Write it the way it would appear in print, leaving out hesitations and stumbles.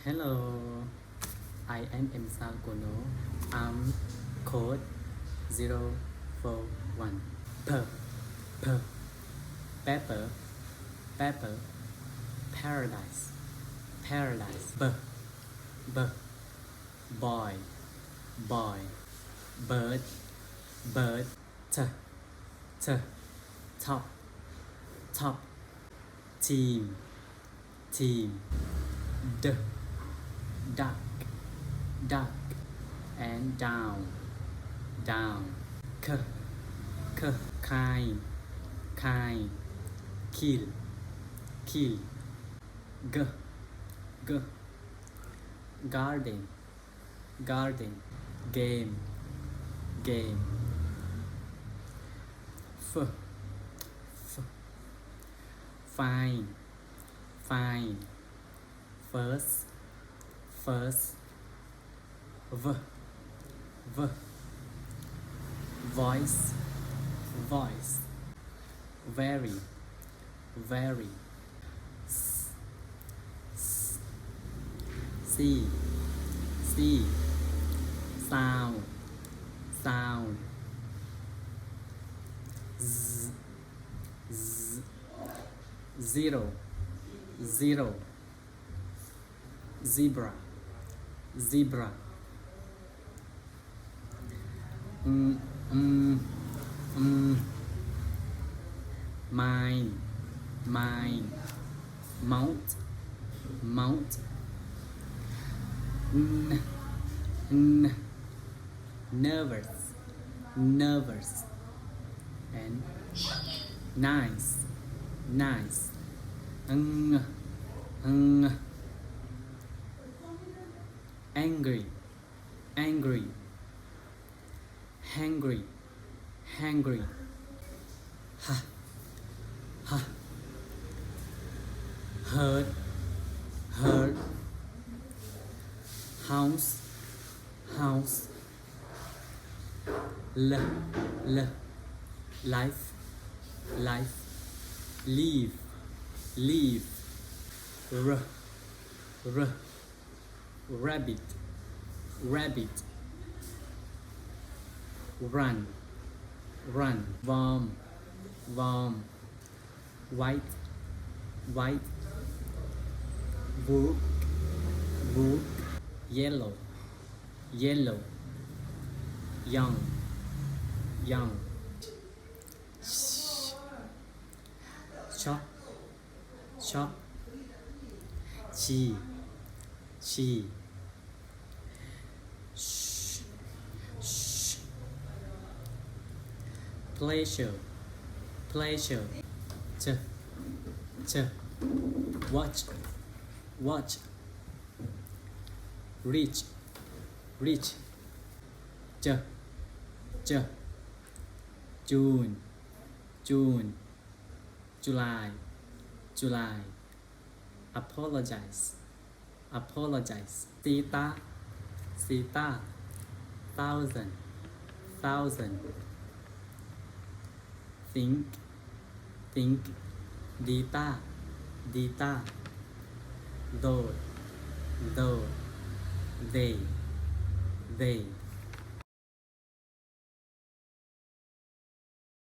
Hello, I am Emsal Kono. I'm code 041. Per, per, pepper, pepper, paradise, paradise. B, b, boy, boy, bird, bird. T, t, top, top, team, team. D, duck, duck, and down, down. K, k, kind, kind, kill, kill. G, g, garden, garden, game, game. F, f, fine, fine. First, first. V, v, voice, voice. Very, very. S, s, see, see. Sound, sound. Z, z, zero, zero. Zebra, zebra. Mine, mine. Mount, mount. Nervous, nervous. And nice, nice. Angry, angry. Hungry, hungry. Ha, ha. Hurt, hurt. House, house. L, l. Life, life. Leave, leave. R, r. Rabbit, rabbit. Run, run. Warm, warm. White, white. Wood, wood. Yellow, yellow. Young, young. Shop, shop. She, she. Shh, shh. Pleasure, pleasure. Ch, ch. Watch, watch. Reach, reach. Ch, ch. June, June. July, July. Apologize, apologize. Sita, sita. Thousand, thousand. Think, think. Dita, dita. Though, though. They, they.